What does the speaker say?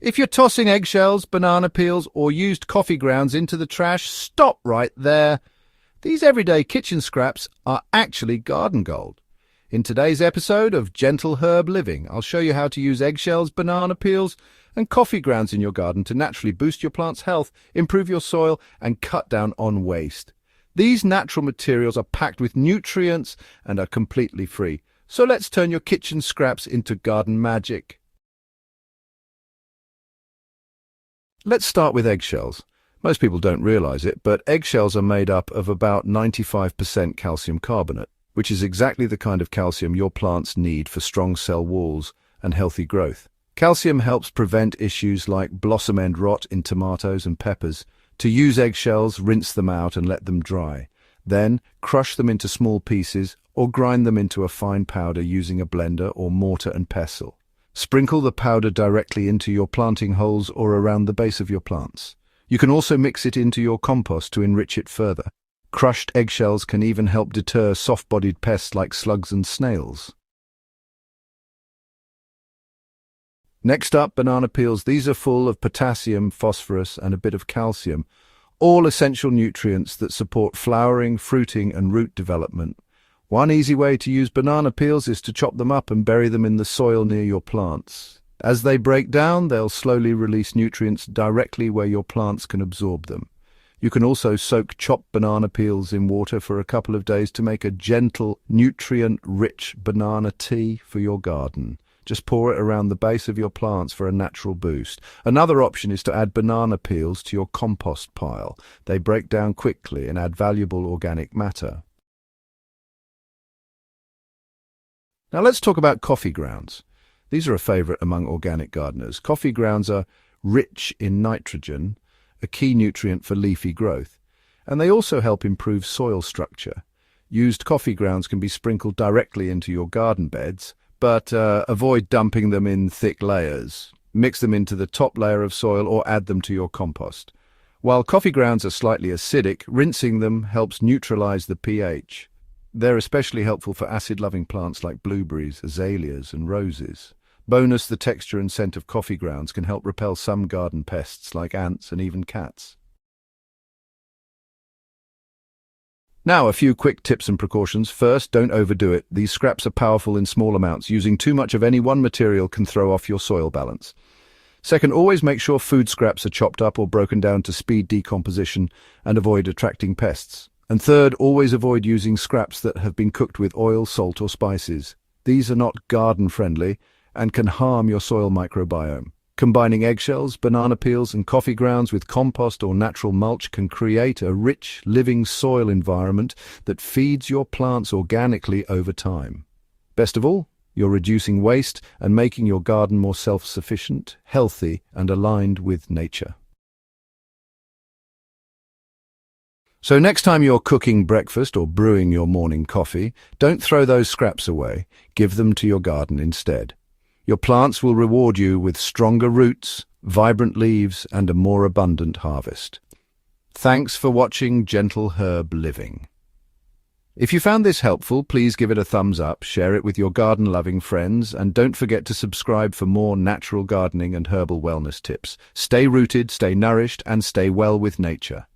If you're tossing eggshells, banana peels, or used coffee grounds into the trash, stop right there. These everyday kitchen scraps are actually garden gold. In today's episode of Gentle Herb Living, I'll show you how to use eggshells, banana peels, and coffee grounds in your garden to naturally boost your plant's health, improve your soil, and cut down on waste. These natural materials are packed with nutrients and are completely free. So let's turn your kitchen scraps into garden magic. Let's start with eggshells. Most people don't realize it, but eggshells are made up of about 95% calcium carbonate, which is exactly the kind of calcium your plants need for strong cell walls and healthy growth. Calcium helps prevent issues like blossom end rot in tomatoes and peppers. To use eggshells, rinse them out and let them dry. Then, crush them into small pieces or grind them into a fine powder using a blender or mortar and pestle. Sprinkle the powder directly into your planting holes or around the base of your plants. You can also mix it into your compost to enrich it further. Crushed eggshells can even help deter soft-bodied pests like slugs and snails. Next up, banana peels. These are full of potassium, phosphorus, and a bit of calcium, all essential nutrients that support flowering, fruiting, and root development. One easy way to use banana peels is to chop them up and bury them in the soil near your plants. As they break down, they'll slowly release nutrients directly where your plants can absorb them. You can also soak chopped banana peels in water for a couple of days to make a gentle, nutrient-rich banana tea for your garden. Just pour it around the base of your plants for a natural boost. Another option is to add banana peels to your compost pile. They break down quickly and add valuable organic matter. Now let's talk about coffee grounds. These are a favorite among organic gardeners. Coffee grounds are rich in nitrogen, a key nutrient for leafy growth, and they also help improve soil structure. Used coffee grounds can be sprinkled directly into your garden beds, but avoid dumping them in thick layers. Mix them into the top layer of soil or add them to your compost. While coffee grounds are slightly acidic, rinsing them helps neutralize the pH. They're especially helpful for acid-loving plants like blueberries, azaleas, and roses. Bonus, the texture and scent of coffee grounds can help repel some garden pests like ants and even cats. Now, a few quick tips and precautions. First, don't overdo it. These scraps are powerful in small amounts. Using too much of any one material can throw off your soil balance. Second, always make sure food scraps are chopped up or broken down to speed decomposition and avoid attracting pests. And third, always avoid using scraps that have been cooked with oil, salt, or spices. These are not garden-friendly and can harm your soil microbiome. Combining eggshells, banana peels, and coffee grounds with compost or natural mulch can create a rich, living soil environment that feeds your plants organically over time. Best of all, you're reducing waste and making your garden more self-sufficient, healthy, and aligned with nature. So next time you're cooking breakfast or brewing your morning coffee, don't throw those scraps away. Give them to your garden instead. Your plants will reward you with stronger roots, vibrant leaves, and a more abundant harvest. Thanks for watching Gentle Herb Living. If you found this helpful, please give it a thumbs up, share it with your garden-loving friends, and don't forget to subscribe for more natural gardening and herbal wellness tips. Stay rooted, stay nourished, and stay well with nature.